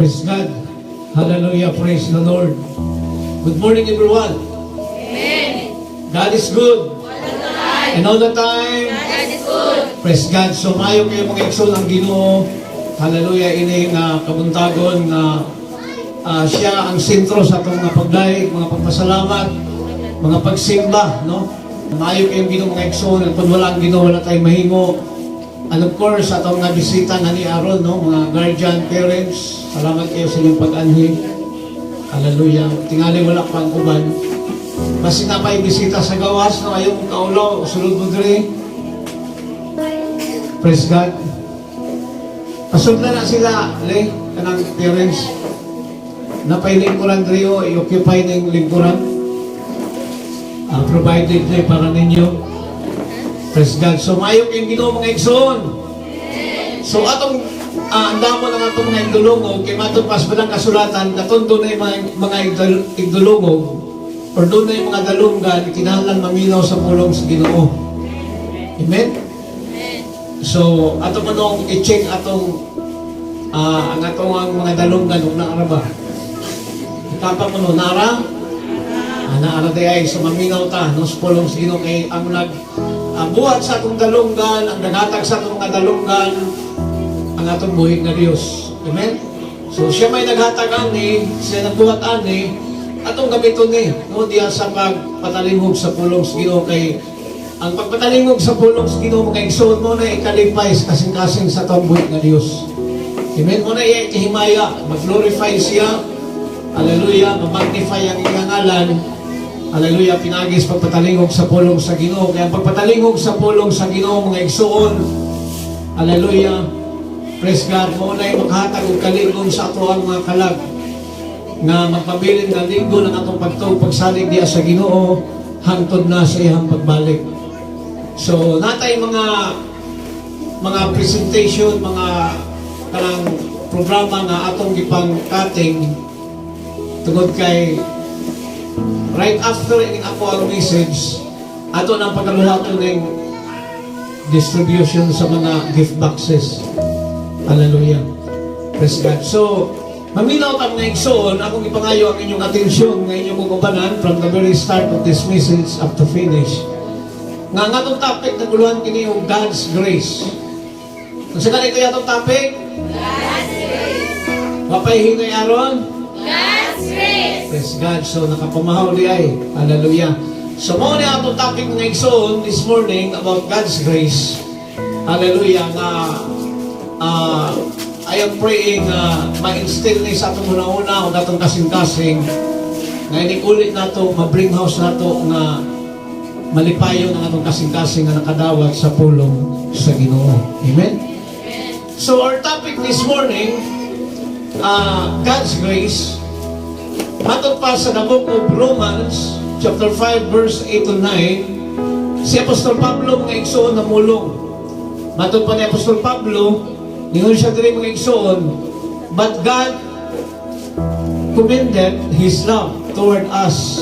Praise God. Hallelujah. Praise the Lord. Good morning, everyone. Amen. God is good. All the time. And all the time. God is good. Praise God. So, mayo kayo mga igsoon ang Ginoo. Hallelujah. Ini nga kabuntagon nga siya ang sentro sa atong mga pagdaig, mga pagpasalamat, mga pagsimba, no? Mayo kayong Ginoo mga igsoon. Kung wala ang Ginoo, wala tayong mahingo. And of course, sa atong mga bisita na ni Aaron, no? Mga guardian, parents, salamat kayo sa inyong pag-anhi. Hallelujah. Tingali wala pa ang uban. Basi na pa yung bisita sa gawas, no? Ayaw mong kaulaw, sulod mo diri. Praise God. Pasod na sila, le, kanang parents. Napay lingkuran diri o, i-occupy na yung lingkuran. Provided na para ninyo. Praise God. So, mayo kayong Ginoo mga igsoon. So, atong andamo na nga itong mga igdulungog, kay matong pas ba ng kasulatan, katundo na yung mga igdulungog, or doon na yung mga dalunggan, kinahanglan maminaw sa pulong sa Ginoo. Amen? So, atong manong i-check atong ang atong ang mga dalunggan, huwag na araba. Ikapak mo no, nara? Naara di ay, so maminaw ta, no, sa pulong sa Ginoo, kay ang buhat sa atong dalunggan, ang nagatag sa atong mga dalunggan, ang atong buhig na Diyos. Amen? So, siya may naghatag ani, siya nagbuhat ani, atong gamiton ni, no, diya sa pagpatalingog sa pulong sa Ginoo, kay ang pagpatalingog sa pulong sa Ginoo, mga igsoon mo na ikalipay kasing-kasing sa atong buhig na Diyos. Amen? Mo na iya ikihimaya, mag-glorify siya, hallelujah, mag-magnify ang iyang ngalan. Hallelujah, pinagis pagpatalingog sa pulong sa Ginoo. Kaya pagpatalingog sa pulong sa Ginoo, mga igsoon, hallelujah, praise God, mo na yung maghatag og kaligong sa ato ang mga kalag nga magpabilin nga linggo ng atong pagtuog pagsalig diya sa Ginoo hangtod na sa iyang pagbalik. So, natay mga presentation, mga kanang programa nga atong gipang cutting tungod kay right after in ako ang message, ato nang pagkaluhaton ng distribution sa mga gift boxes. Hallelujah. Praise God. So, maminaw ta mga igsoon, akong ipangayo ang inyong atensyon ng inyong kukubanan from the very start of this message up to finish. Nga atong topic na guluhan kini yung God's grace. Kung sa ganito yung atong topic? God's grace. Papayihin na Aaron? God's grace. Praise God. So, nakapamahaw di ay. Hallelujah. So, mo na atong topic ng igsoon this morning about God's grace. Hallelujah. Na I am praying ma-instill ni sa atong una-una o natong kasing-kasing na inikulit na ito, ma-bring house na ito na malipayo ng atong kasing-kasing na nakadawat sa pulong sa Ginoo. Amen? So, our topic this morning, God's grace. Matod pa sa the book of Romans, chapter 5, verse 8 to 9, si Apostol Pablo mga igsoon na mulong. Matod pa ni Apostol Pablo, ningon siya diri mga igsoon, but God commended His love toward us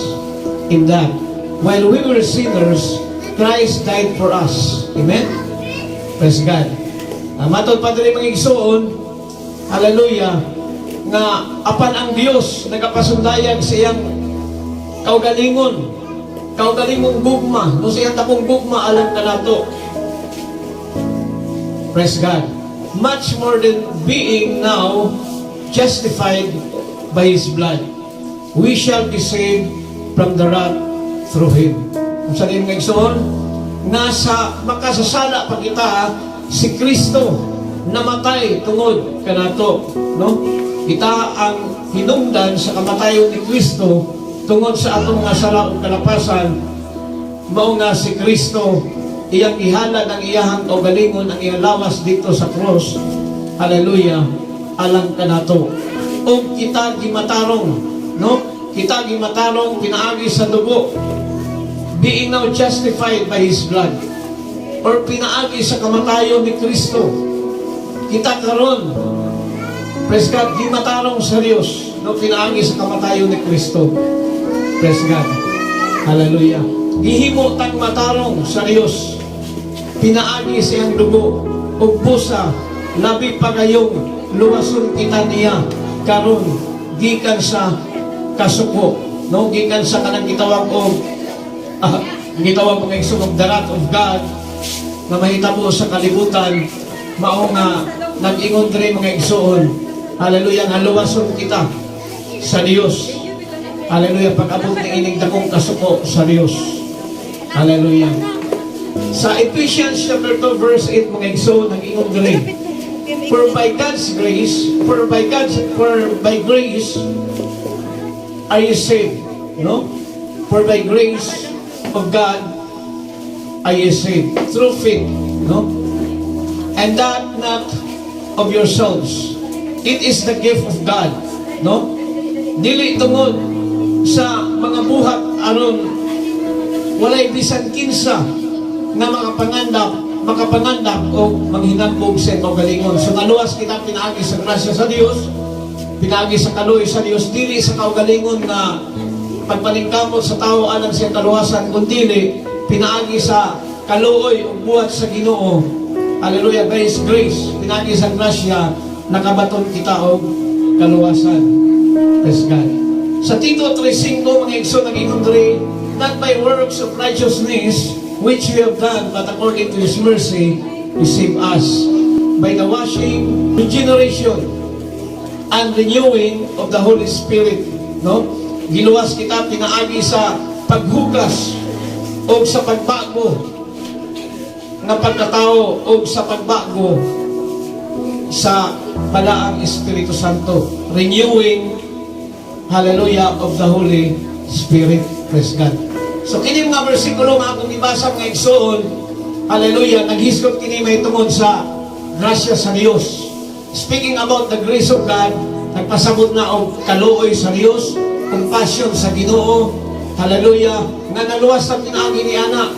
in that, while we were sinners, Christ died for us. Amen? Praise God. Matod pa diri mga igsoon, hallelujah, nga apan ang Dios nagapasundayag sa iyang kaugalingong gugma, no, sa iyang tapong gugma alam ka nato. Praise God. Much more than being now justified by His blood, we shall be saved from the wrath through Him. Kung sa rin ng igsoon, nasa makasasala pa kita, si Kristo namatay tungod kanato, no? Kita ang hinungdan sa kamatayon ni Kristo tungod sa atong mga sala ug kalapasan. Mao nga si Kristo iyang ihalad ang iyahang kaugalingon, ang iyang lawas dito sa cross. Hallelujah. Alang kanato. O kita gimatarong, no? Kita gimatarong pinaagi sa dugo. Being now justified by His blood. Or pinaagi sa kamatayon ni Kristo. Kita karon, praise God, gimatarong sa Diyos, no? Pinaagi sa kamatayon ni Kristo. Praise God. Hallelujah. Gihimo tang matarong sa Diyos. Pinaagi sa iyang dugo ug busa labi pa kayong luwason kita niya karon gikan sa kasuko, no, gikan sa kanang gitawag og gitawag mga igsoon og the wrath of God na mahitabo sa kalibutan, mao nga nag-ingon diri mga igsoon, hallelujah, nga luwason kita sa Dios. Hallelujah, pag-abot ni ining dakong kasuko sa Dios. Hallelujah. Sa Ephesians chapter 2 verse 8 mga igsoon, nag-ingon diri, for by grace are you saved, no? For by grace of God are you saved through faith, no? And that not of yourselves, it is the gift of God, no? Dili tungod sa mga buhat aron walay bisan kinsa nga makapangandap o manghinambog sa kaugalingon. So naluwas kita pinaagi sa grasya sa Dios, pinaagi sa kaluoy sa Dios, dili sa kaugalingon na pagpaningkamot sa tao alang sa kaluwasan, kundi pinaagi sa kaluoy o buhat sa Ginoo. Hallelujah, grace, pinaagi sa grasya, nakabaton kita og kaluwasan. Praise God. Sa Tito 3:5 mga igsoon, nag-ingon diri, not by works of righteousness which we have done, but according to His mercy, He saved us by the washing, regeneration, and renewing of the Holy Spirit. No? Giluwas kita pinaagi sa paghugas o sa pagbago ng pagkatao o sa pagbago sa Balaang Espiritu Santo. Renewing, hallelujah, of the Holy Spirit. Praise God. So kini mga bersikulo nga akong ibasa mga igsoon, hallelujah, naghisgot kini may tungod sa grasya sa Dios. Speaking about the grace of God, nagpasabot na og kaluoy sa Dios, compassion sa Ginoo, hallelujah, nga naluwas sa pinaagi ni ana,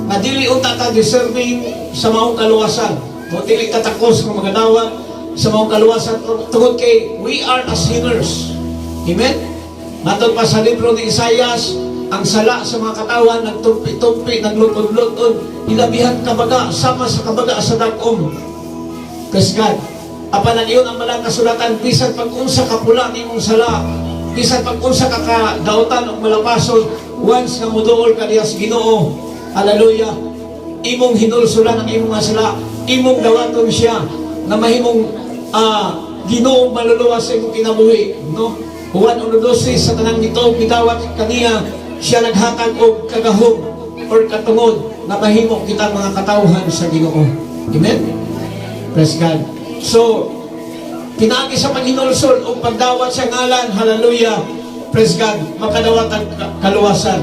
nga dili unta ta deserving sa maong kaluwasan, o dili katakos ng mga dawat sa maong kaluwasan, tungod kay we are as sinners. Amen? Matod pa sa libro ni Isaias, ang sala sa mga katawan, nagtumpi-tumpi, naglutod-lutod, ilabihan kabaga, sama sa kabaga sa dagom. Praise God. Apanan iyon ang malang kasulatan, bisan pag-unsa kapula ni mong sala, bisan pag-unsa kakadautan o malapason, once nga muduol ka diya sa Ginoo, hallelujah, imong hinulsulan ang imong nga sala, imong dawaton siya, na mahimong Ginoo maluluwas sa imong kinabuhi, no? Juan 1:12, sa tanang nito, bidawat kaniya, siya naghatag og kagahom or katungod na mahimo kita mga katawhan sa Ginoo. Amen? Praise God. So, pinaagi sa paghinulsol o pagdawat sa ngalan, hallelujah, praise God, makadawat ang kaluwasan.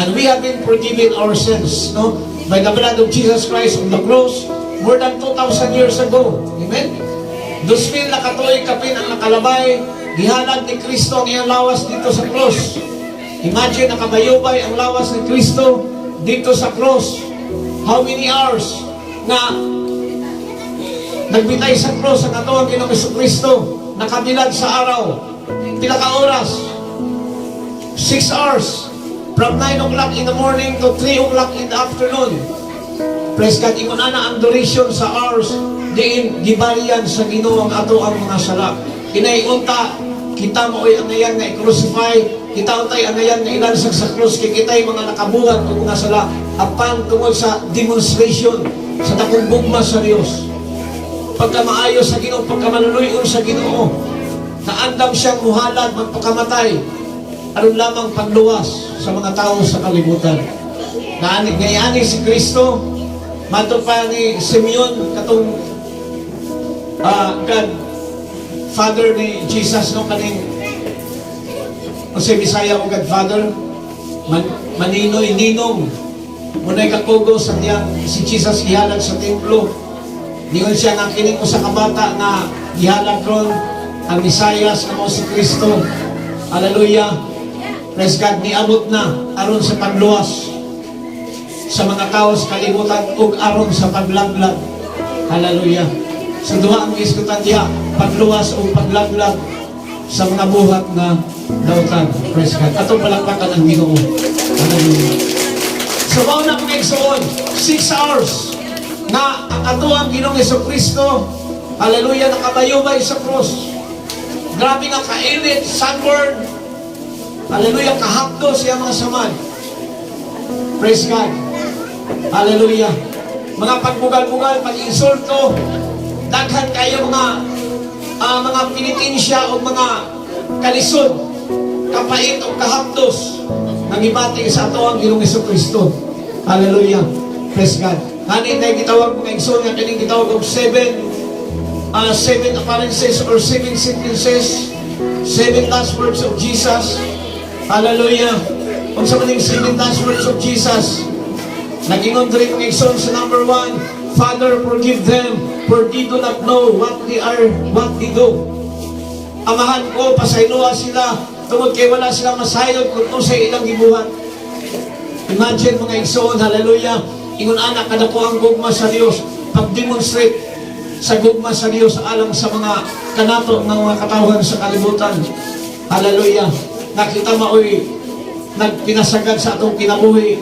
And we have been forgiven our sins, no? By the blood of Jesus Christ on the cross, more than 2,000 years ago. Amen? 2,000 na katuig kapin ang nakalabay, gihalad ni Kristo ang iyang lawas dito sa cross. Imagine, nakabayubay ang lawas ni Kristo dito sa cross. How many hours na nagbitay sa cross ang atawang Ginoong Kristo, nakabilad sa araw? Pila ka oras? 6 hours. From 9 o'clock in the morning to 3 o'clock in the afternoon. Praise God. Ingon na ang duration sa hours diin gibalian sa Ginoo ang ato ang mga sala. Inaiunta kita mo ay anayan nga i-crucify, kita utay anayan nga ilansag sa krus, kay kita'y mga nakabuhat o mga sala apan tungod sa demonstration sa dakong bugma sa Dios. Pagka maayo sa Ginoo, pagka maluluyon sa Ginoo, naandam siyang muhalad, magpakamatay, aron lamang pagluwas sa mga tao sa kalibutan. Ngayani si Kristo, mato pa ni Simeon, katong Godfather ni Jesus, no, kaning Jose Bisaya o Godfather, maninoy, ninong, muna'y kakugo sa tiyang si Jesus gihalag sa templo. Diyon siya nga kining ko sa kabata na gihalag ron ang Misayas na mo si Kristo. Hallelujah. Praise God, niabot na aron sa pagluwas sa mga tao sa kalibutan ug aron sa paglaglag. Hallelujah. So duha ang iskutan diha, pagluwas o paglaglag sa mga buhat na dautan. Praise God. Atong palakpakan ang Ginoo. Hallelujah. So mao na kung igsoon, 6 hours na ang ato ang Ginoong Kristo, hallelujah, nakabayubay sa cross. Grabe nga kainit, sunburn. Hallelujah, kahapdo siya mga samad. Praise God. Hallelujah. Mga pagbugal-bugal, pag-insulto, daghan kayo mga pinitinsya o mga kalisod, kapait o kahapdos, nangibati sa ato ang Ginoong Jesucristo. Hallelujah. Praise God. Hani tayo gitawag mga igsoon nga kining gitawag og seven appearances or seven sentences, seven last words of Jesus. Hallelujah. Kung sa maning seven last words of Jesus, nag-ingon diri mga igsoon sa number 1, Father, forgive them, for they do not know what they do. Amahan ko, pasayloa sila, tungod kay wala silang masayod kung sa ilang gibuhat. Imagine mga igsoon, hallelujah, ingon anak kada ko ang gugma sa Dios, pag-demonstrate sa gugma sa Dios alang sa mga kanato ng mga katawhan sa kalibutan. Hallelujah. Nakita maoy nagpinasagad sa atong kinabuhi,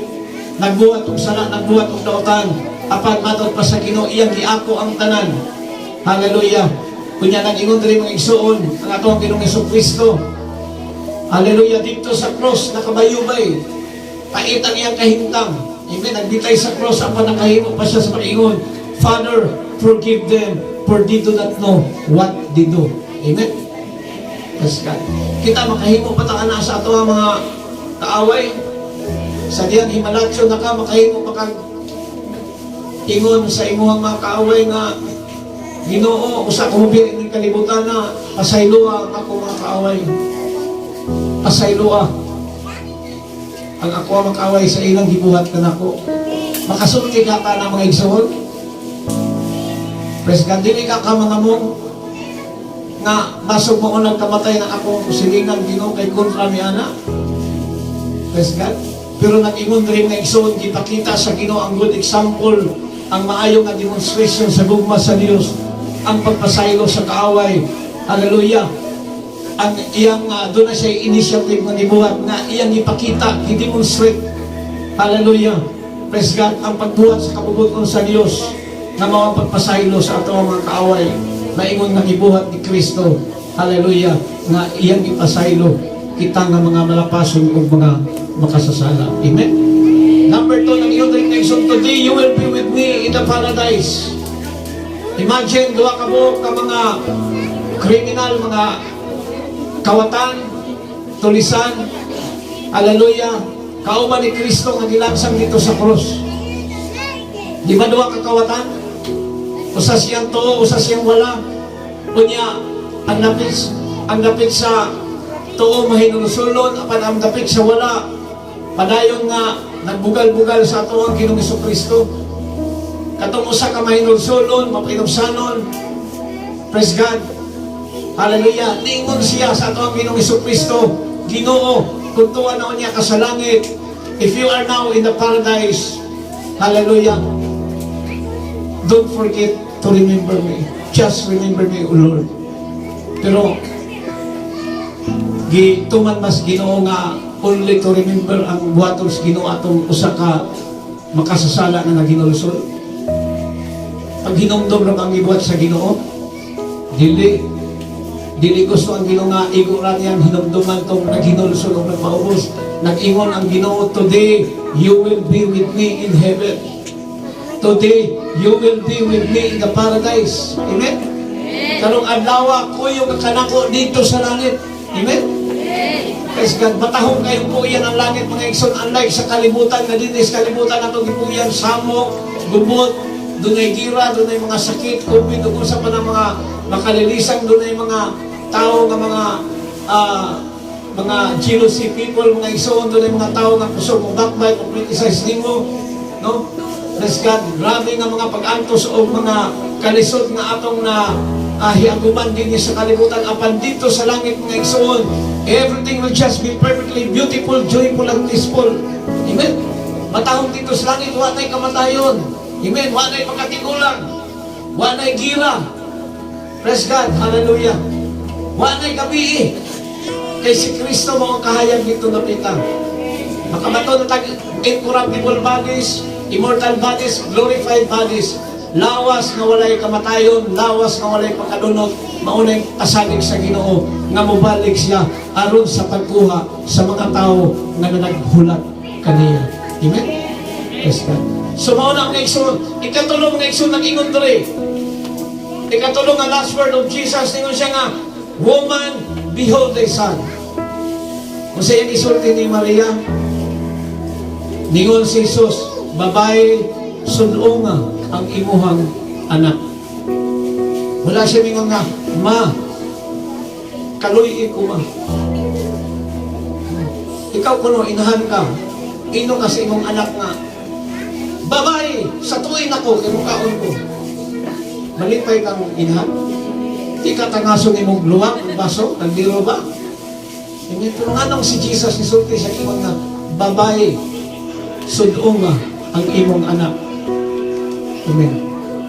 nagbuhat og sala, nagbuhat og dautan, apan matod pa sa Ginoo iyang giako ang tanan. Hallelujah. Kunya nag-ingon diri mga igsoon ang atong Ginoong Jesucristo. Hallelujah, dito sa cross nakabayubay. Pait ang iyang kahintang. Amen. Nagbitay sa cross apan nakahimo pa siya sa pag-ingon, Father, forgive them, for they do not know what they do. Amen. Yes, God. Kita makahimo pa ta ana sa ato mga kaaway. Sa diyan himalatyo na ka makahimo pa kang ingon sa imuhang mga kaaway nga Ginoo, usa ko hubi ining kalibutan na pasayloa ang ako mga kaaway. Pasayloa ang ako ang kaaway sa ilang gibuhat kanako. Makasulti ka ta na mga igsoon. Praise God, dili ka mga mong nga basog mo nagkamatay na akong silingan Ginoo kay kontra mi ana. Praise God. Pero nag-ingon rin nga igsoon, gipakita sa Ginoo ang good example, ang maayong nga demonstration sa gugma sa Dios, ang pagpasaylo sa kaaway. Hallelujah. Ang iyang doon na siya initiative nga nibuhat nga iyang ipakita, i-demonstrate. Hallelujah. Praise God, ang pagbuhat sa kabubuton sa Dios na mawang pagpasaylo sa ato mga kaaway, maingon nga gibuhat ni Kristo. Hallelujah. Nga iyang ipasaylo kita nga mga malapason o mga makasasala. Amen. Number 2 ng iyong recognition, today you will be with me in the paradise. Imagine, duha ka mo ka mga kriminal, mga kawatan, tulisan, hallelujah, kauban ni Kristo nga gilansang dito sa cross. Di ba duha ka kawatan? Usa siyang tuo, usa siyang wala. Kunya, ang dapit sa tuo mahinulusulon, apan ang dapit sa wala, padayon nga nagbugal-bugal sa ato ang Ginoong Jesucristo. Katong usa ka mahinulsulon, mapinubsanon. Praise God. Hallelujah. Ningon siya sa ato ang Ginoong Jesucristo, Ginoo, kung tuwa na niya ka sa langit, if you are now in the paradise, hallelujah, don't forget to remember me. Just remember me, O Lord. Pero gituman mas Ginoo nga only to remember ang buhaton sa Ginoo atong usa ka makasasala na naginulsol. Pag hinumdum lang ang ibuhat sa Ginoo, dili gusto ang Ginoo nga iguran yan hinumduman tong naghinulsol o nagmaubos. Nag-ingon ang Ginoo, today you will be with me in heaven. Today you will be with me in the paradise. Amen. Karong adlaw ko yung kanako dito sa langit. Amen. Praise God, matahong kayong po yan ang langit mga igsoon, unlike sa kalibutan na din is kalibutan na itong ipuyan, samok, gubot, doon ay gira, doon ay mga sakit, COVID, doon sa pa ng mga makalilisang, doon ay mga tao nga mga jealousy people, mga igsoon, doon ay mga tao nga kusog mong backbite o criticize nimo, no? Praise God, grabe nga mga pag-antos o mga kalisod nga atong na hiaguman din sa kalibutan, apan dito sa langit mga igsoon, everything will just be perfectly beautiful, joyful, and peaceful. Amen. Matahong dito sa langit, wanay kamatayon. Amen. Wanay pagkatigulang. Wanay gira. Praise God. Hallelujah. Wanay gabi. Kay si Kristo mo ang kahayag dito na pita. Makabato na incorruptible bodies, immortal bodies, glorified bodies. lawas nga walay kamatayon, lawas nga walay pagkadunot, maunay kasalig sa Ginoo nga mobalik siya aron sa pagkuha sa mga tao nga naghulat kaniya. Amen? Yes, God. So mauna ang igsoon, ikatulong nga igsoon nag-ingon diri. Ikatulong nga last word of Jesus, ningon siya nga, woman, behold thy son. Kung sa iyang isulti ni Maria, ningon si Jesus, babae, suno nga ang imuhang anak. Wala siya ningon nga, ma, kaluy ko ma. Ikaw kuno, inahan ka, ino ka sa imong anak nga, babae, sa tuwin ako, imukaon ko. Malipay kang inahan. Di ka tangason imong luwak, baso, nagbiro ba? Amen. Pero anong si Jesus, isulti siya imong nga, babae, suno nga ang imong anak. Amen.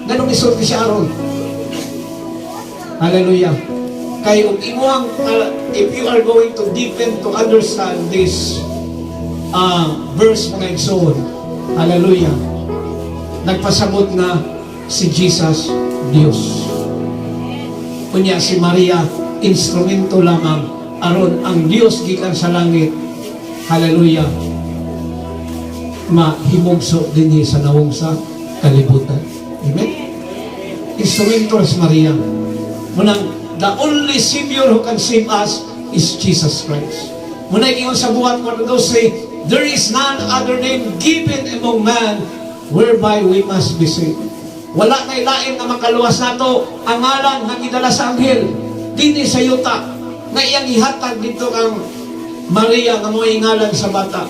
Ganong isulti siya aron. Hallelujah. Kay imuhang, if you are going to deepen to understand this verse mga igsoon, hallelujah, nagpasabot na si Jesus Dios. Kunya si Maria instrumento lamang aron ang Dios gikan sa langit, hallelujah, mahimugso dinhi sa nawong sa kalibutan. Amen. Instrumento si Maria. Munang the only Savior who can save us is Jesus Christ. Munang ingon sa buhat ko na say, there is none other name given among man whereby we must be saved. Wala kay lain nga makaluwas nato ang ngalan nga gidala sa anghel dinhi sa yuta nga iyang ihatag dito kang Maria nga mo'y ngalan sa bata.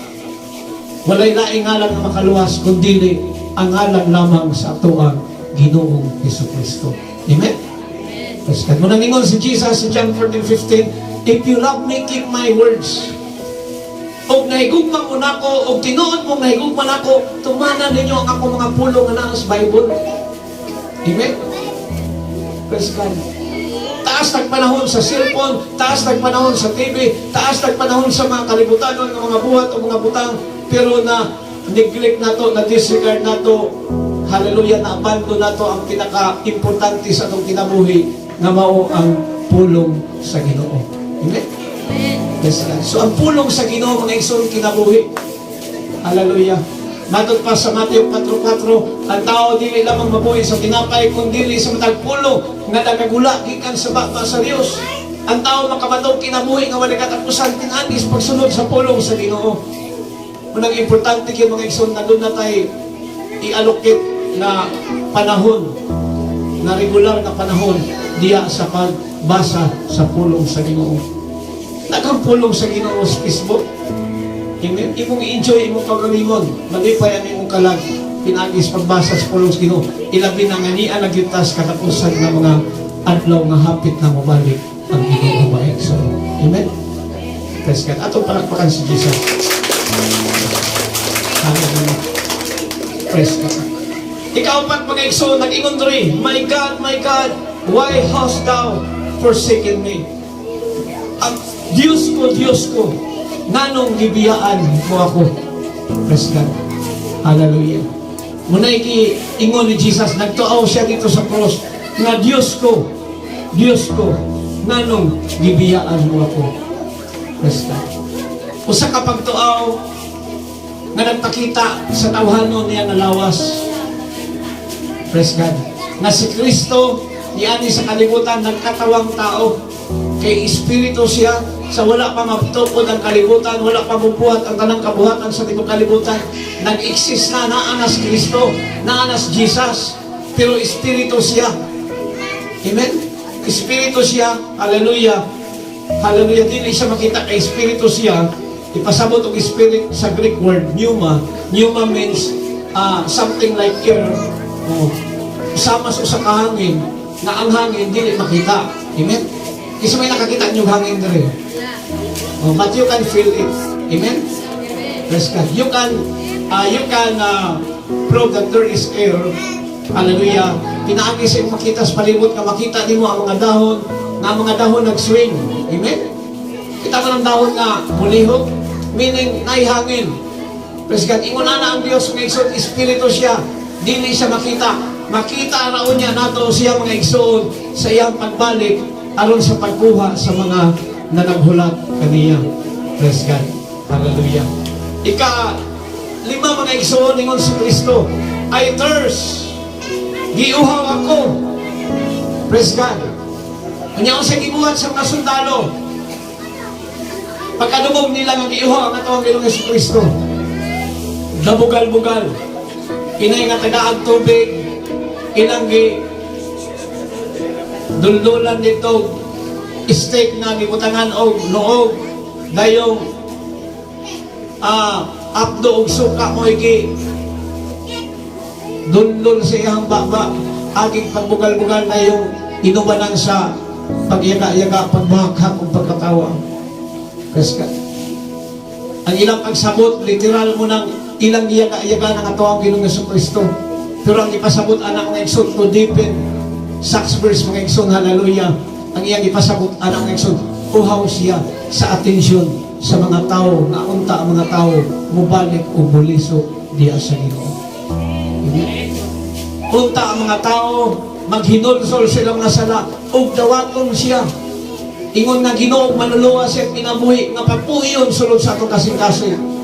Walay laing ngalan nga makaluwas kundi ang ngalan lamang sa atoang Ginoong Jesucristo. Amen. Yes, kad mo nangingon si Jesus sa John 14:15, if you love me, keep my words. Og nahigugma mo nako, og tinuod mo nahigugma nako, tumanan ninyo ang ako mga pulong nga naa sa Bible. Amen? Praise God. Taas nagpanahon sa cellphone, taas nagpanahon sa TV, taas nagpanahon sa mga kalibutan ng mga buhat o mga butang, pero na neglect nato, na disregard nato, hallelujah, na abandon nato ang pinaka-importante sa atong kinabuhi nga mao ang pulong sa Ginoo. Amen? Yes, God. So ang pulong sa Ginoo mga igsoon kinabuhi. Hallelujah. Matod pa sa Mateo 4:4, ang tao dili lamang mabuhi sa tinapay kundi sa matag pulo nga nagagula gikan sa baba sa Dios. Ang tao makabatog kinabuhi nga wala katapusan tinagis pagsunod sa pulong sa Ginoo. Unang importante kay mga igsoon na doon na tayo i-allocate na panahon, na regular na panahon diya sa pagbasa sa pulong sa Ginoo. Nagpulong sa Ginoo sa Facebook. Amen. Imong i-enjoy, imong pagalingon, malipay ang imong kalag, pinagis pagbasa sa pulong sa Ginoo. Ilabi na nga niya nagyutas katapusan ng mga adlaw nga hapit na mabalik ang Ginoo ba so. Amen. Praise God. Atong palakpakan si Jesus. Hallelujah. Praise God. Ikaw pat mga igsoon, nag-ingon diri, my God, why hast thou forsaken me? Ang Diyos ko, nanong gibiyaan mo ako. Praise God. Hallelujah. Muna ingon ni Jesus, nagtuaw siya dito sa cross, nga Diyos ko, nanong gibiyaan mo ako. Praise God. Usa ka pagtuaw nga nagpakita sa tawhanon niya na lawas. Praise God. Na si Kristo, niani sa kalibutan, nagkatawang tao. Kay Espiritu siya, sa wala pa matukod ang kalibutan, wala pa bubuhat ang tanang kabuhatan sa tibok kalibutan. Nag-exist na, naanas Kristo, naanas Jesus. Pero Espiritu siya. Amen? Espiritu siya, hallelujah. Hallelujah, dili siya makita kay Espiritu siya. Ipasabot ang Spirit sa Greek word, pneuma. Pneuma means something like air. Sama sa kahangin, na ang hangin dili makita. Amen? Kasi may nakakita niyong hangin rin. But you can feel it. Amen? Praise God. You can prove that there is air. Hallelujah. Pinaagi sa iyong makita sa palibot nga makita nimo ang mga dahon, na ang mga dahon nag-swing. Amen? Kita mo ng dahon nga mulihog, meaning naihangin. Praise God. Ingon na ang Diyos ng Espiritu siya. Dili siya makita. makita raon niya nato siya mga igsoon sa iyang pagbalik aron sa pagkuha sa mga nanaghulat kaniya. Praise God. Hallelujah. Ika-5 mga igsoon ningon si Kristo, I thirst. Giuhaw ako. Praise God. Kanya ko sa gibuhat sa mga sundalo. Pagkadungog nila nga giuhaw ang atong Ginoong Jesucristo. Nabugal-bugal. Inay nga tagaag tubig. Inanggi duldulan dito steak na gibutangan og noog dayong apdo og suka mo iki duldul sa iyang baba aging pagbugal-bugal na yung inumanan sa pagyaga-yaga, pagbahaghag ug pagkatawa. Praise God. Ang ilang pagsabot literal mo ng ilang yaga-yaga ng atong Ginoong Jesucristo. Pero ang ipasabot anak ng Exod to deepen such verse mga Exod, hallelujah. Ang iyang ipasabot anak ng Exod, uhaw siya sa atensyon sa mga tao, na unta ang mga tao mubalik o buliso diya sa Ginoo. Unta ang mga tao maghinulsol sila mga sala ug dawaton siya. Ingon nga Ginoo manuluwa siya pinabuhi nga papuyon sulod sa atong kasing-kasing.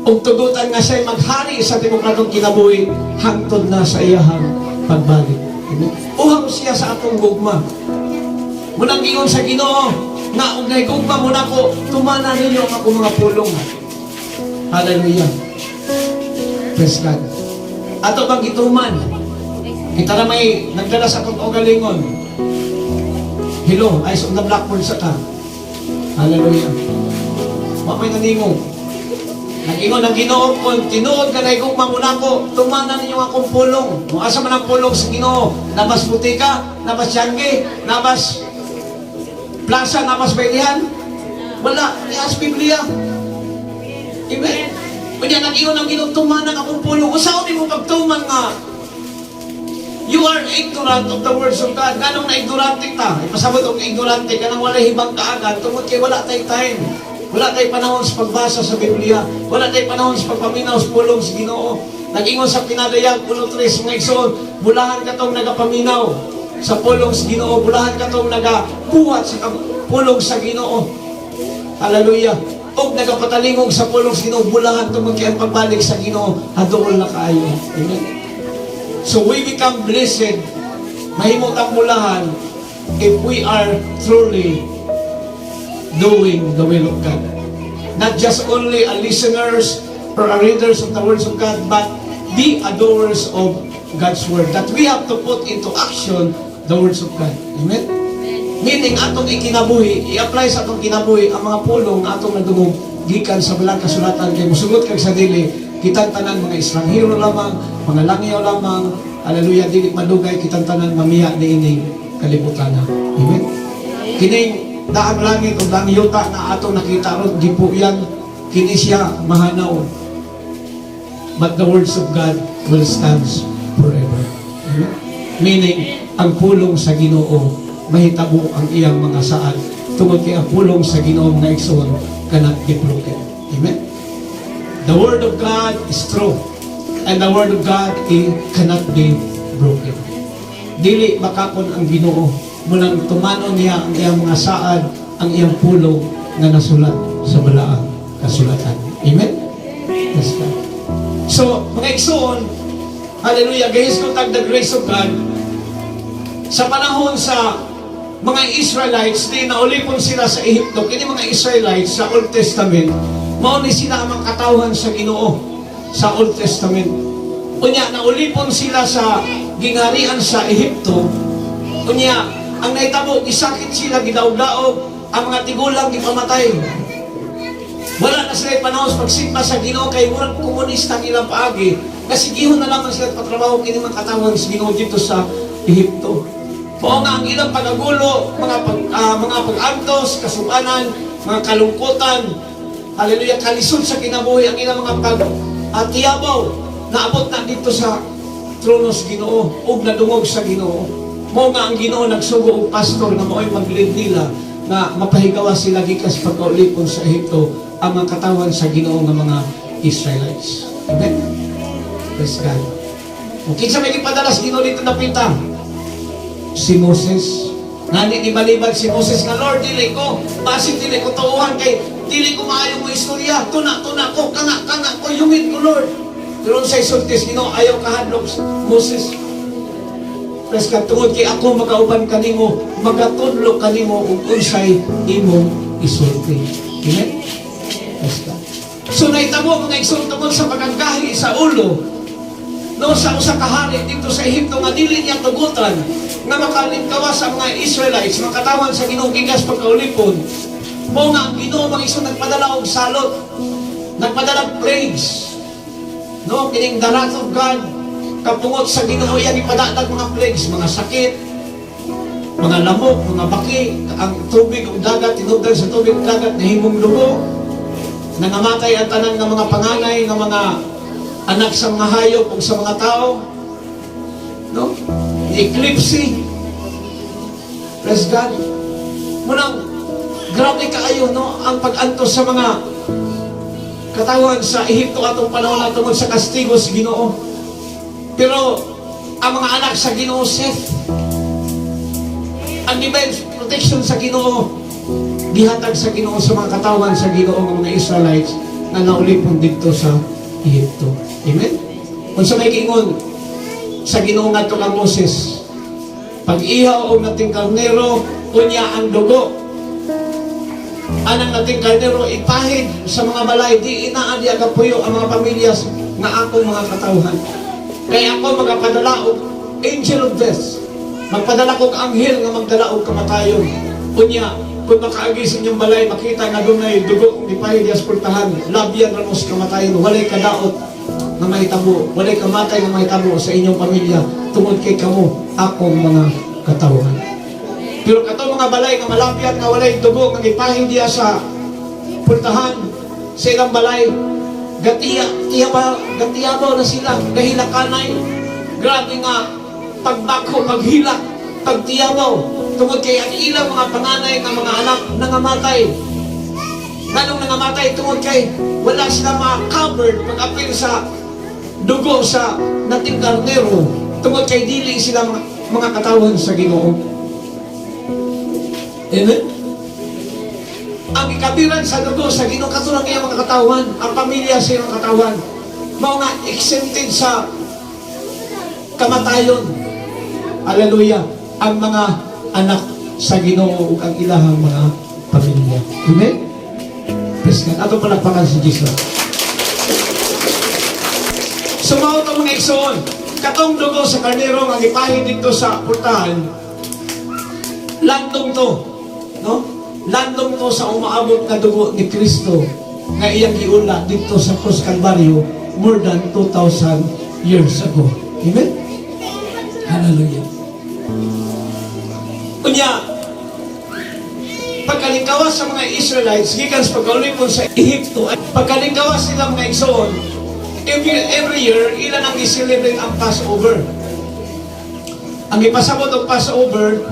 Ug tugutan nga siya maghari sa demokratong kinabuhi hangtod na sa iyahang pagbalik. Uhaw siya sa atong gugma. Munang ingon sa Ginoo na ug gugma mo nako tumana ninyo ang akong mga pulong. Hallelujah. Praise God. Ato bang gituman? Kita na may nagdala sa akong kaugalingon. Hello, eyes on the blackboard sa ka. Hallelujah. Mapay naningong. Nag-ingon ang Ginoo kung tinuod ka na igugma mo nako, tumana ninyo akong pulong. Kung asa man ang pulong sa Ginoo, nabas butika, nabas Tiangge, nabas plaza, nabas bailihan. Wala, nias Biblia. Amen. Kanya nag-ingon ang Ginoo, tumana akong pulong. Usaw ni mo pagtuman nga, you are ignorant of the words of God. Ganong na ignorante ta? Ipasabot og ignorante ka nang wala hibang kaagan, tungod kay wala tay time. Wala tayo panahon sa pagbasa sa Biblia. Wala tayo panahon sa pagpaminaw sa pulong sa Ginoo. Nag-ingon sa pinadayag, pulo 3, mga igsoon, bulahan ka tong nagapaminaw sa pulong sa Ginoo. Bulahan ka tong nagabuhat sa pulong sa Ginoo. Hallelujah. O nagapatalingog sa pulong sa Ginoo, bulahan tong magkiyang pagbalik sa Ginoo. Hadool na kaayo. Amen. So we become blessed, mahimot ang bulahan, if we are truly doing the will of God. Not just only a listeners or a readers of the words of God, but be a doers of God's word. That we have to put into action the words of God. Amen? Meaning, atong ikinabuhi, i-apply sa atong kinabuhi ang mga pulong na atong nadungog gikan sa balang kasulatan kay musugot kag sa dili, kitang tanan mga Estranghero lamang, mga langyaw lamang, hallelujah, dili madugay kitang tanan mamiya ni ining kalibutan. Amen? Kining daang langit o daang yuta na atong nakita ron, di po yan, kini siya mahanaw. But the words of God will stand forever. Amen? Meaning, ang pulong sa Ginoo, mahitabo ang iyang mga saad. Tungod kay ang pulong sa Ginoo na igsoon, cannot be broken. Amen? The word of God is true. And the word of God cannot be broken. Dili makakon ang Ginoo mulang tumanon niya ang iyang mga saad, ang iyang pulong na nasulat sa balaang kasulatan. Amen? Yes, God. So, mga igsoon, hallelujah, guys, kung tag the grace of God, sa panahon sa mga Israelites, di naulipon sila sa Ehipto, kini mga Israelites sa Old Testament, mauni sila ang katawhan sa Ginoo sa Old Testament. Unya, naulipon sila sa gingharian sa Ehipto. Unya, ang naitabo, isakit sila, gidaog-daog, ang mga tigulang gipamatay. Wala na sila panahon sa pagsimba sa Ginoo kay murag komunista nilang paagi. Kasi gihon na lamang sila patrabaho kini mga katawan sa Ginoo dito sa Ehipto. Mao nga ang ilang pagagulo, mga pag-antos, kasubanan, mga kalungkutan, hallelujah, kalisod sa kinabuhi ang ilang mga pag-tiyabaw na abot na dito sa trono sa Ginoo ug nadungog sa Ginoo. Mo nga ang Ginoo nagsugo og pastor na mao'y mag-lead nila na mapahigawa sila gikas pagkaulipon sa Ehipto ang mga katawan sa Ginoo nga mga Israelites. Amen? Praise God. Kung kinsa may ipadalas Ginoo dito na pinta, si Moses. Nani ni balibag si Moses nga, Lord, dili ko, basit dili ko tuuhan kay dili ko maayo mo istorya, tuna ko, kana ko, yungin ko, Lord. Pero sa isultis, Ginoo, ayaw kahadlok Moses. Pres ka, tungod kay ako magauban kanimo, magatudlo kanimo ug unsay imong isulti. Amen? Pres ka. So naitabo mga igsoon tungod sa paganggahi sa ulo, no, sa usa ka hari dito sa Ehipto nga dili niya tugutan nga makalingkawas sa mga Israelites makatawan sa Ginoo gikas pagkaulipon. Mo nga ang Ginoo mga igsoon nagpadala og salot, nagpadala og plagues. No, kining the wrath of God kapungot sa Ginoo yan ipadagdag mga plagues, mga sakit, mga lamok, mga baki, ang tubig ug dagat tinubdan sa tubig ug dagat nahimong dugo, nangamatay ang tanan ng mga panganay ng mga anak sa mga hayop o sa mga tao, no? Eclipse. Praise God. Munang grabe kaayo, no, ang pag-antos sa mga katawan sa Ehipto atong panahon na tungod sa kastigo sa Ginoo. Pero ang mga anak sa Ginoo safe. Ang divine protection sa Ginoo gihatag sa Ginoo sa mga katawan sa Ginoo ng mga Israelites na naulipon dito sa Ehipto. Amen? Kung sa may kingon sa Ginoo ngadto kang Moses, pag-ihaw og nating karnero unya ang dugo anang nating karnero ipahid sa mga balay, di inaan di agapuyo ang mga pamilyas nga akong mga katawhan. Kaya ako magapadala og angel of death, magpadala kog anghel nga magdala og kamatayon. Unya kung makaagi sa inyong balay, makita nga doon ay dugo di pahid di asportahan, labyan ramos kamatayon, walay kadaot na mahitabo, walay kamatay na mahitabo sa inyong pamilya tungod kay kamo akong mga katawhan. Pero katong mga balay nga malapyan nga walay dugo nga gipahid diya sa pultahan sa ilang balay, gatiyabaw na sila, gahilakanay, grabe nga pagbako, paghilak, pagtiyabaw tungod kay ang ilang mga panganay nga mga anak nangamatay. Ganong nangamatay tungod kay wala sila ma-covered pag-apil sa dugo sa nating karnero tungod kay dili sila mga katawan sa Ginoo. Amen? Ang ikabiran sa dugo sa Ginoo katulad kay mga katawan, ang pamilya sa ilang katawan, mao nga exempted sa kamatayon. Hallelujah. Ang mga anak sa Ginoo ug ang ilahang mga pamilya. Amen? Praise God. Ato palakpakan si Jesus. Sumaot ang mga igsoon, katong dugo sa karnero nga gipahid dito sa pultahan, landong to, no? Landong to sa umaabot na dugo ni Kristo nga iyang giula dito sa Cross Calvario more than 2,000 years ago. Amen? Hallelujah. Unya, pagkalingkawas sa mga Israelites gikan sa pagkaulipon sa Ehipto, pagkalingkawas nila mga igsoon, every year ilan ang i-celebrate ang Passover. Ang ipasabot ng Passover,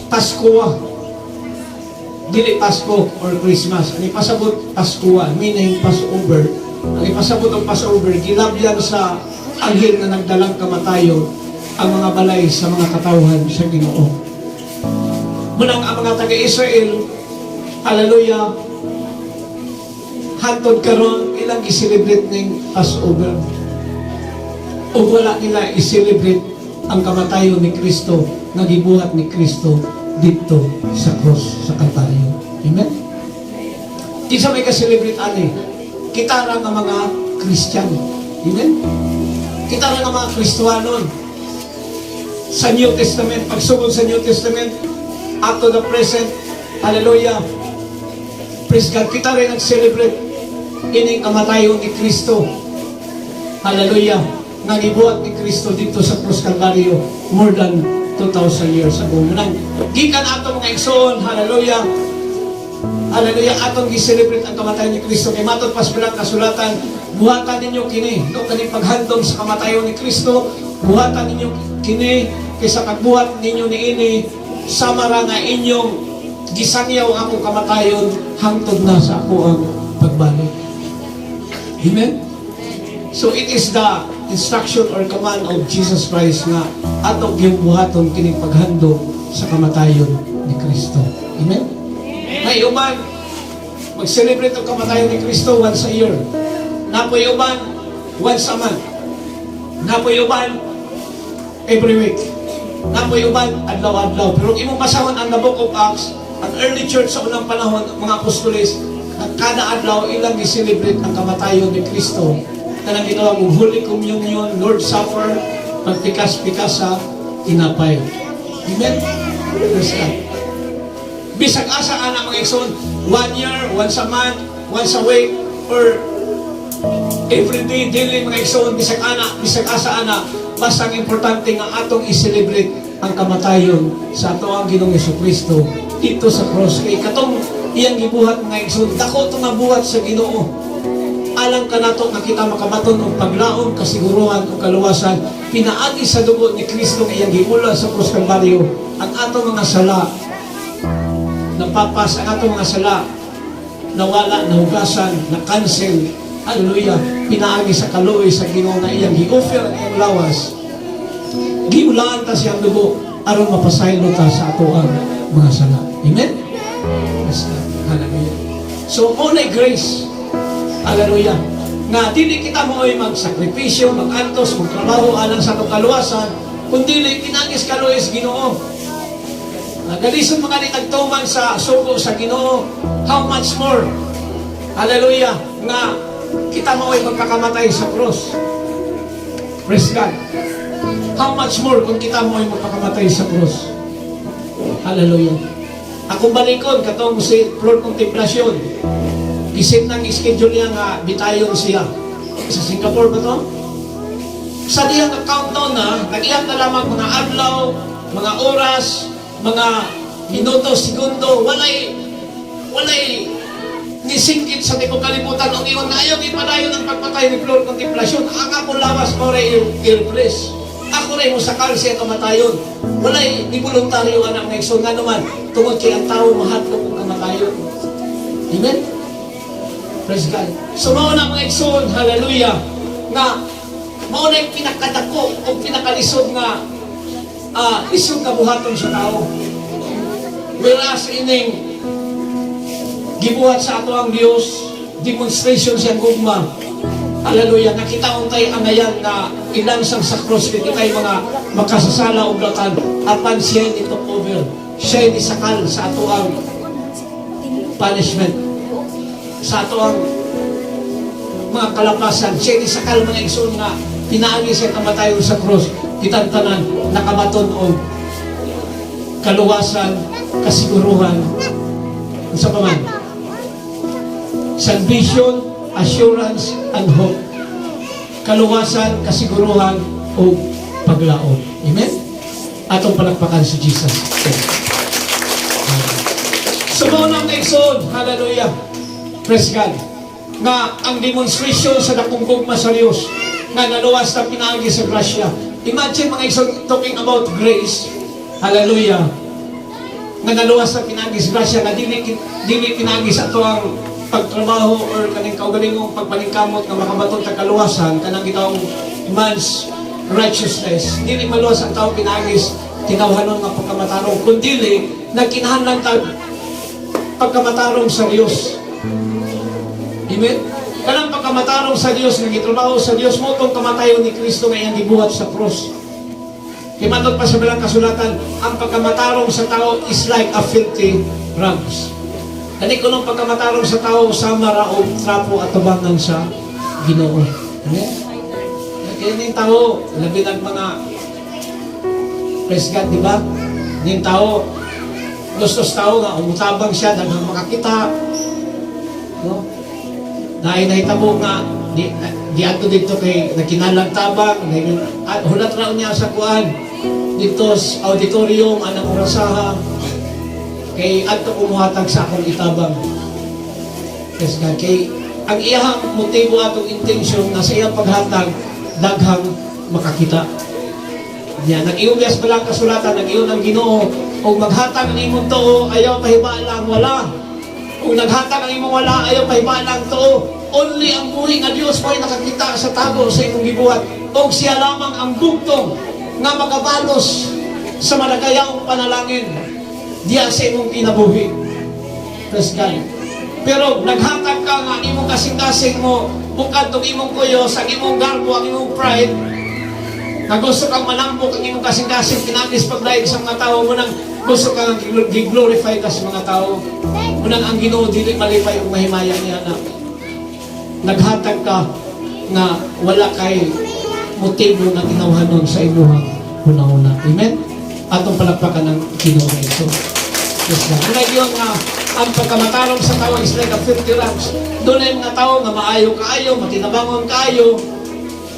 Paskua, dili Pasko or Christmas. Ang ipasabot Paskua, meaning Passover. Ang ipasabot ng Passover, gilabyan sa anghel na nagdalang kamatayon ang mga balay sa mga katawhan sa Ginoo. Munang ang mga taga-Israel, hallelujah, hantod karon ilang i-celebrate ng Passover. O wala nila i-celebrate ang kamatayon ni Kristo, na gibuhat ni Kristo dito sa cross, sa Kalbaryo. Amen? Isa may ka-celebrate ani, kita ra nga mga Christian. Amen? Kita ra nga mga Kristohanon. Sa New Testament, pagsugod sa New Testament, up to the present, hallelujah, praise God, kita rin nag-celebrate ining kamatayon ni Kristo. Hallelujah, nagibuhat ni Kristo dito sa Cross Calvario more than 2,000 years ago. Munang gikan ato mga igsoon, hallelujah, hallelujah, atong gi-celebrate ang kamatayon ni Kristo. Kay matod pas bilang kasulatan, buhatan ninyo kini, no, kaning paghandom sa kamatayon ni Kristo, buhatan ninyo kini, kaysa pagbuhat ninyo ni ini, samara nga inyong gisangyaw ako kamatayon hangtod na sa ako ang pagbalik. Amen? So it is the instruction or command of Jesus Christ nga atong gibuhaton kining paghandog sa kamatayon ni Kristo. Amen? May uban, mag-celebrate ang kamatayon ni Kristo once a year. Napoy uban, once a month. Napoy uban, every week. Napoy uban, adlaw-adlaw. Pero imong basahon ang the Book of Acts, ang early church sa unang panahon, mga apostoles, kada adlaw ilang i-celebrate ang kamatayon ni Kristo. Kanang gitawag og Holy Communion, Lord's Supper, pagpikas-pikas sa tinapay. Amen? Praise God. Bisag asa ana mga igsoon, 1 year, once a month, once a week, or every day, daily mga igsoon, bisag asa ana, basta ang importante nga atong i-celebrate ang kamatayon sa ato ang Ginoong Jesucristo dito sa cross. Kay katong iyang gibuhat mga igsoon, dako itong nabuhat sa Ginoo. Alang ka nato nga kita makabaton og paglaom, kasiguruhan o kaluwasan, pinaagi sa dugo ni Kristo nga iyang giula sa cross Kalbaryo ang atong mga sala, napapas ang atong mga sala, nawala, nahugasan, na-cancel. Hallelujah. Pinaagi sa kaluoy sa Ginoo nga iyang gi-offer ang iyang lawas. Giulaan ta siyang dugo aron mapasaylo ta sa ato ang mga sala. Amen? Yes, hallelujah. So, only grace. Hallelujah. Nga, dili kita mo ay magsakripisyo, mag-antos, magtrabaho alang sa itong kaluwasan, kundi pinagis kaluoy sa Ginoo. Nagalisod mga nitagtuman sa sugo sa Ginoo, how much more? Hallelujah. Nga, kita mo ay magpakamatay sa cross. Praise God. How much more kung kita mo ay magpakamatay sa cross? Hallelujah. Akong balikon, katong si Lord Contemplasyon. Isip ng schedule niya nga bitayon siya. Sa Singapore ba to? Sa diyang countdown na, nag-iyak na lamang mga adlaw, mga oras, mga minuto, segundo, walay nisingkit sa tipong kalimutan ng iwan na ayaw ipadayon ng pagpatay ni Lord Contemplasyon. Ang akong lawas mo rin il-bless. Ako rin mo sakal siya kamatayon. Walay ni voluntaryo anak ng Exxon nga naman. Tungod kay ang tao mahatlok kung kamatayon. Amen? Praise God. So mauna mga Exxon, hallelujah, nga mauna yung pinakadako o pinakalisod nga lisod na buhaton sa tao. Whereas ining gibuhat sa ato ang Diyos, demonstration siyang gugma. Hallelujah. Nakita untay angayan na ilansang sa cross kay kita'y mga makasasala o blatan apan siya ni took over. Siya ni sakal sa ato ang punishment. Sa ato ang mga kalapasan. Siya ni sakal mga igsoon nga pinaagi siya kamatayon sa cross. Kitang tanan nakabaton o kaluwasan, kasiguruhan, sa paman. Salvation, assurance, and hope. Kaluwasan, kasiguruhan, o paglaon. Amen? Atong palakpakan si Jesus. So, maunang Exod, hallelujah, praise God, nga ang demonstration sa dakong gugma sa Diyos, nga naluwas na pinaagi sa grasya. Imagine mga Exod, talking about grace, hallelujah, nga naluwas na pinaagi sa grasya, nga dili pinaagi sa ito ang pagtrabaho or kaning kaugalingong pagpaningkamot nga makabaton ta kaluwasan kanang gitawong man's righteousness. Dili maluwas ang tao pinagis tinawhanon nga pagkamatarong kundi nagkinahanglan ta pagkamatarong sa Dios. Amen. Kanang pagkamatarong sa Dios nga gitrabaho sa Dios mo tong kamatayon ni Kristo nga iyang gibuhat sa cross. Kimatot pa sa bilang kasulatan, ang pagkamatarong sa tao is like a filthy rags. Kani ko nung pagkamatarong sa tao sa maraog trapo at tabangan sa Ginoo. Amen? Kaya yung tao, labi ng mga praise God, di ba? Yung tao, gustos tao nga, umutabang siya, daghang makakita. No? Dahil nahitabo nga, di ato dito kay nakinalang tabang, at hulat raw niya sa kuan, dito sa auditorium, anang orasaha, kay ato kumuhatag sa akong itabang. Yes, God. Kay ang iyang motibo atong intention na sa iyang paghatag daghang makakita. Yan, nag-iubyas pa lang kasulatan, nag-iyon ang Ginoo, kung maghatag ang imong too, ayaw pahiba lang wala. Kung naghatag ang imong wala, ayaw pahiba lang too. Only ang buhay nga Diyos mo ay nakakita sa tago sa imong gibuhat. o siya lamang ang bugtong nga makabalos sa malagayang panalangin diya sa imong kinabuhi. Praise God. Pero naghatag ka nga imong kasing-kasing mo bukad tong imong kuyos, ang imong garbo, ang imong pride, na gusto kang manambok ang imong kasing-kasing pinagis paglaig sa mga tao mo nang gusto kang gi-glorify ka sa mga tao. Unang ang Ginoo dili malipay og mahimaya niya na naghatag ka nga wala kay motibo na tinawhanon sa imuhang una-una. Amen? Atong palakpakan ng Ginoo na ito. Yes, God. Kaya yun nga, ang pagkamatarong sa tao is like a 50 rams. Doon ay mga tao nga maayo kaayo, matinabangon kaayo.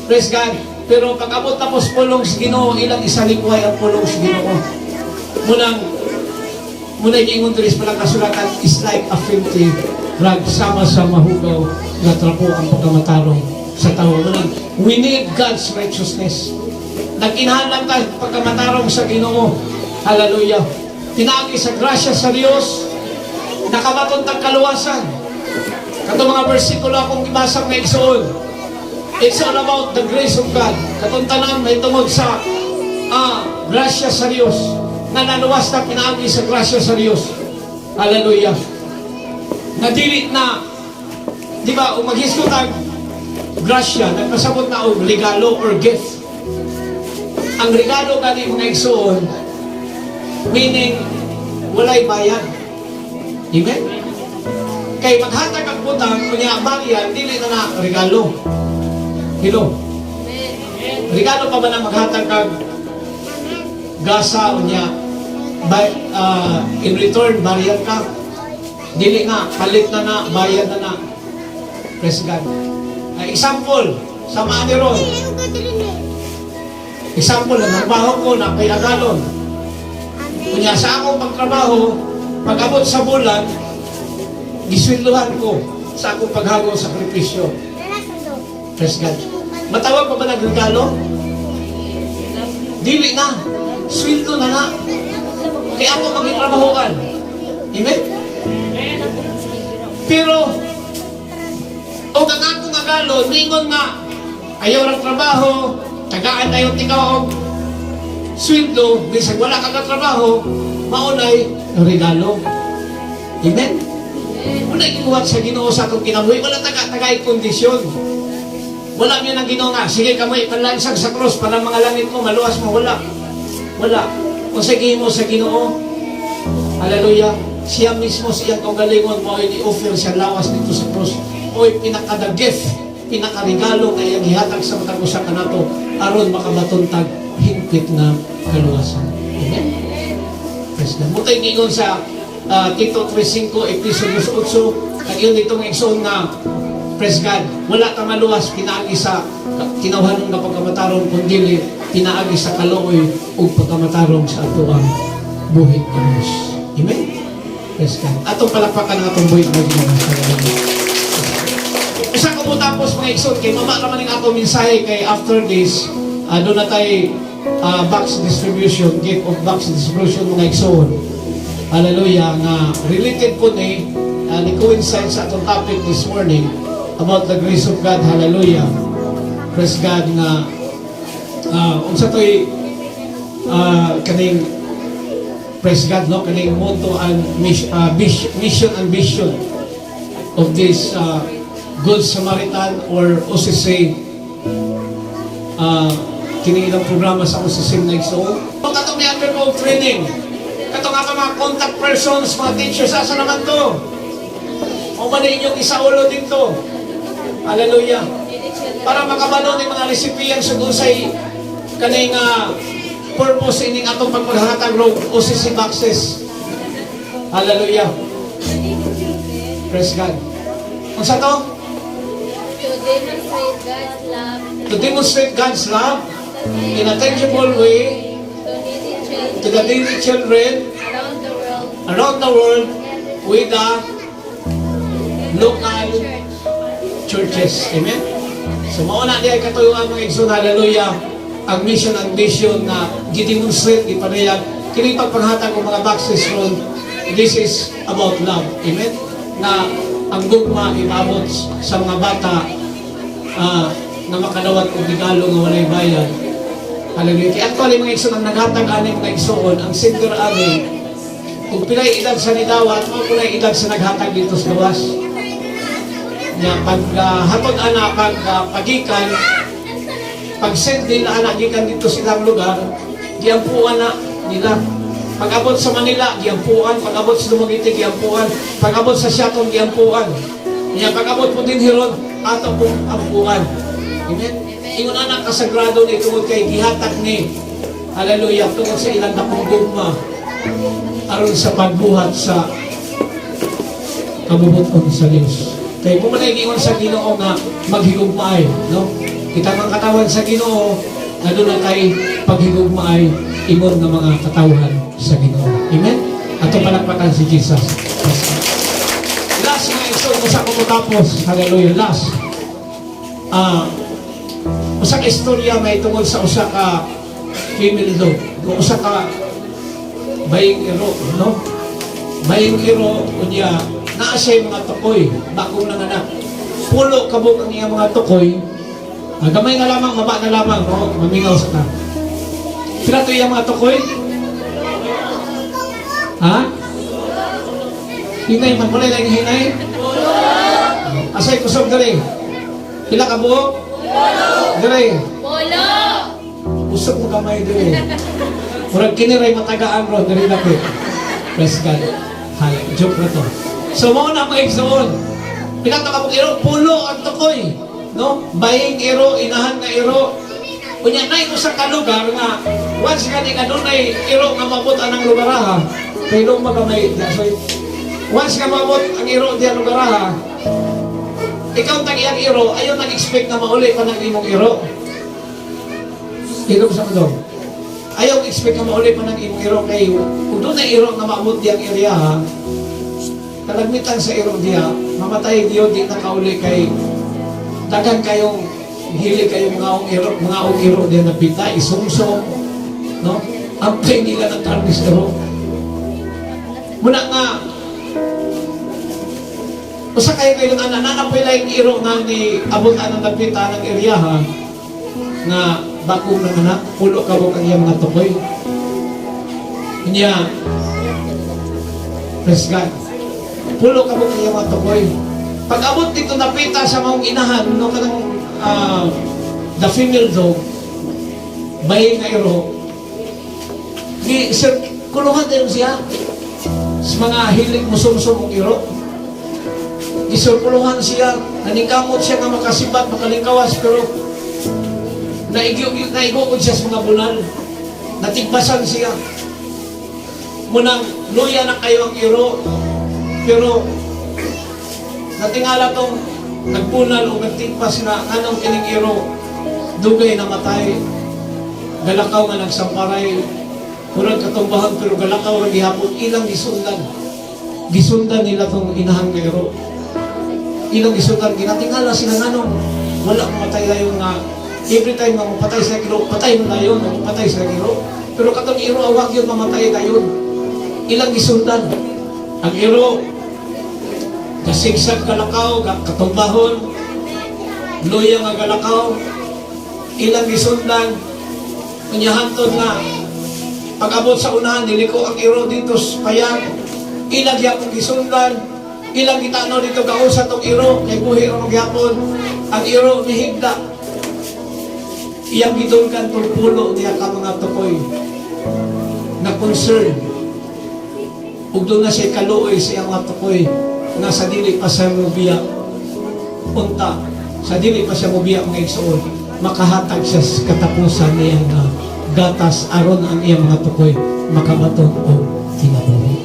Praise God. Pero pag abot tapos pulong sa Ginoo, ilang isalikway ang pulong sa Ginoo. Munang giingon diri sa palang kasulatan is like a 50 rag sama sa mahugaw nga trapo ang pagkamatarong sa tao. Munang we need God's righteousness. Nagkinahanglan ka pagkamatarong sa Ginoo. Hallelujah. Tinagi sa grasya sa Dios, nakabaton tag kaluwasan. Kato mga bersikulo akong ibasa nga igsoon. It's all about the grace of God. Katong tanan may tungod sa grasya sa Dios. Na naluwas na pinagi sa grasya sa Dios. Hallelujah. Nadili na, di ba, kung maghiskutag grasya, nagpasabot na og regalo or gift. Ang regalo gani mga igsoon, meaning walay bayad. Amen? Kay maghatag ang butang, kunya bayan, dili na na regalo. Hello? Regalo pa ba na maghatag kag gasa o niya? In return, bayad ka. Dili nga, palit na na, bayad na na. Praise God. Example, sa Maniron. Example, nagbaho ko na kay Agalon. Kunya sa akong pagtrabaho, pag-abot sa bulan, gisweldohan ko sa akong paghagaw sa sakripisyo. Praise God. Matawag pa ba nagregalo? Dili na. Sweldo na na. Kaya ako magtrabahoan. Amen? Pero, o ang akong agalo, ningon nga, ayaw ng trabaho, tagaan na yung tikaw, sweldo, bisag wala kang trabaho, maunay regalo. Amen? Unay gibuhat sa Ginoo sa atong kinabuhi, wala tagay kondisyon. Wala niya nang Ginoo nga, sige ka mo ipanlansag sa cross para mga langit mo maluwas mo, wala. Wala. Kung sige mo sa Ginoo, hallelujah, siya mismo siyang kaugalingon mo ay i-offer siya lawas dito sa cross. O'y pinaka-gift, pinaka-regalo na iyang ihatag sa matag usa kanato aron makabatuntag hingpit na kaluwasan. Amen? Praise God. Mutay gingon sa Tito 3:5, Episode 8, kag yun itong igsoon na, praise God, wala ka maluwas, pinaagi sa kinauhanon nga pagkamatarong, kundi pinaagi sa kalooy o pagkamatarong sa ato ang buhit ng Diyos. Amen? Praise God. Atong palakpakan ng atong buhit ng Diyos. Isa ko po tapos mga igsoon, kay mama naman yung atong mensahe kay after this, doon na tayo box distribution, gift of box distribution mga igsoon. Hallelujah, nga related po ni coincide sa atong topic this morning about the grace of God. Hallelujah. Praise God nga unsa to'y kaning praise God, no? Kaning motto and mission and vision of this Good Samaritan or OCC kini ilang programa sa OCC na igsoon. Katong ni undergo training, katong nga mga contact persons, mga teachers, asa naman to? O man inyong isaulo dito. Hallelujah. Para makabalo ni mga recipients sa dusay kaning purpose ining atong pagpaghatag ro OCC boxes. Hallelujah. Praise God. Unsa to? To demonstrate God's love in a tangible way to the needy children around the world with the local churches. Amen? So mauna diay katuyuan mga igsoon, hallelujah, ang mission and vision na gidemonstrate, gipanayag, kini pagpanghatag ng mga boxes ron, this is about love. Amen? Na ang gugma imabot sa mga bata na makalawat og regalo nga walay bayad. Hallelujah. Kaya actually mga igsoon ang naghatag ani mga igsoon ang sender ani kung pilay edad sa nidawat, mao pilay edad sa naghatag dito sa gawas. Nya pag hatod ana pagikan pag-send nila ana gikan dito silang lugar, giampuan na nila. Pag-abot sa Manila, giampuan. Pag-abot sa Dumaguete, giampuan. Pag-abot sa Siatong, giampuan. Nya pag-abot po din hiron, ato pong ampuan. Amen? Ingon anak kasagrado ni tungod kay gihatag ni. Hallelujah. Tungod sa ilang dakong gugma. Aron sa pagbuhat sa kabubuton sa Diyos. Kaya kung manay sa Ginoo nga maghigugmaay, no? Kita mga katawan sa Ginoo, na doon na tayo paghigugmaay, ingon ng mga katawan sa Ginoo. Amen? Ato palakpakan si Jesus. Last nga iso, usa ko tapos. Hallelujah. Last. Usa ka istorya may tungkol sa usa ka female dog. Usa ka baying iro, no? Baying iro, unya, naa siya mga tukoy, bakong nanganak. Pulo kabog ang iyang mga tukoy, gamay na lamang, maba na lamang, no? Mamingaw sa ta. Sila to iyang mga tukoy? Ha? Hinay, magmulay lang yung hinay? Asay kusog dali. Pila ka buok? Dali. Polo. Usog mo kamay dali. Murag kiniray matagaan ro, dali na ko. Praise God. Hala, joke na to. So, mo na mga igsoon. Pila ka buok iro? Pulo ang tukoy. No? Baying iro, inahan nga iro. Kunya na ito sa kalugar nga, once ka di ka doon ay iro nga mabutan ng lugaraha, pero magamay, so, once ka mabot ang iro diyan lugaraha, ikaw tag-iyang iro, ayaw nag-expect na mauli pa ng imong iro. Iro sa kadong. Ayaw expect na mauli pa ng imong iro kayo. Kung doon ay iro nga maabot diyang area ha, kalagmitan sa iro diya, mamatay diyo di na kauli kay dagan kayong hili kayong mga iro din na pita, isungsong, no? Ang pay nila ng karnis iro. Muna nga, usa kayo na nanapay lang yung iro nga ni abot anong nagpita ng area ha, nga bakong ng anak, pulo kabok ang iyang mga tukoy. Kanya, praise God, pulo kabok ang iyang mga tukoy. Pag abot dito napita sa mga inahan, no, kanang the female dog, bayi nga iro, kuluhan din siya sa mga hilig musum-sum ng iro. Isirkuluhan siya, naningkamot siya nga makasibat, makalingkawas, pero naigukod siya sa mga bunal. Natigbasan siya. Munang luya na kayo ang iro, pero natingala tong nagpunal o nagtigpas na anong kining iro, dugay na matay, galakaw nga nagsamparay, kurang katumbahan, pero galakaw nga gihapon, ilang gisundan. Gisundan nila tong inahang nga iro. Ilang gisundan, ginatingala sila nga nung wala mamatay na yung nga, every time na mapatay sila iro, patay mo na yun, mapatay sila iro. Pero katong iro, awag yun, mamatay na yun. Ilang gisundan. Ang iro, kasigsag galakaw, katumbahon, luya nga galakaw, ilang gisundan, kunyahantod nga, pag-abot sa unahan, niliko ang iro dito sa payag, ilang yapong gisundan, ilang gitano dito gaon sa tong iro, kay buhi o magyapon, ang iro ni higda, iyang gidulkan tong pulo niya ka mga tukoy, na concern, ug doon na siya kaluoy sa iyang mga tukoy, na sa dili pa siya mubiya unta, sa dili pa siya mubiya mga igsoon, makahatag siya sa katapusan niya na gatas aron ang iyang mga tukoy makabaton o kinabuhi.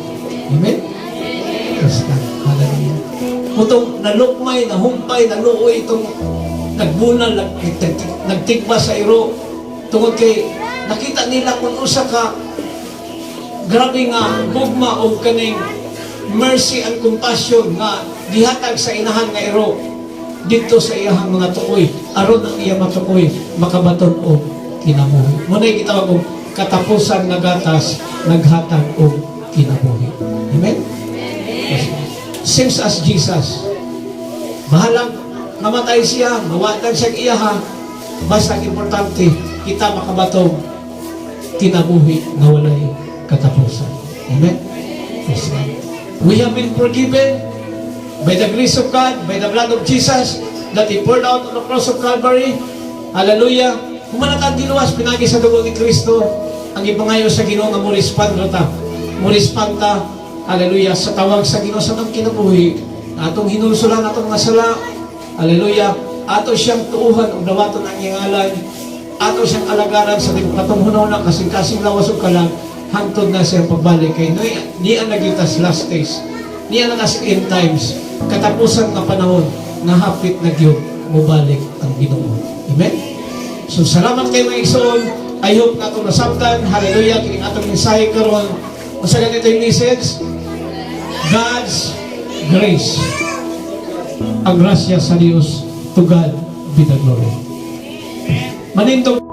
Amen? Basta, hallelujah. Kutong nalukmay, nahumpay, naluoy itong nagbunal, nagtigba sa iro, tungod kay nakita nila kung usa ka grabe nga gugma o kaning mercy and compassion nga gihatag sa inahan nga iro dito sa iyang mga tukoy aron ang iyang mga tukoy makabaton o kinabuhi. Muna'y gitawag og katapusan nga gatas naghatag o kinabuhi. Amen? Seems as Jesus bahalang namatay siya, mawatan siya iyaha, Basta ang importante, kita makabatong kinabuhi na walay katapusan. Amen? Praise God. We have been forgiven by the grace of God, by the blood of Jesus that He poured out on the cross of Calvary. Hallelujah. Kumanatang diluwas, pinagi sa dugo ni Kristo, ang ipangayo sa Ginoo nga murispanta ta. Murispanta, hallelujah, sa tawag sa Ginoo sa nang kinabuhi, atong hinulsulan atong mga sala, hallelujah, ato siyang tuuhan o dawaton ang ingalan, ato siyang alagaran sa katong hunahuna kasing-kasing lawas o kalang, hangtod na siyang pagbalik kay niya naglitas last days, niya na nas end times, katapusan na panahon, nahapit na gyud mubalik ang Ginoo. Amen? So salamat kayo mga igsoon. I hope na itong nasabtan. Hallelujah. Kining atong mensahe karon. Kung sa ganito yung message, God's grace. Ang grasya sa Diyos, to God be the glory. Manindog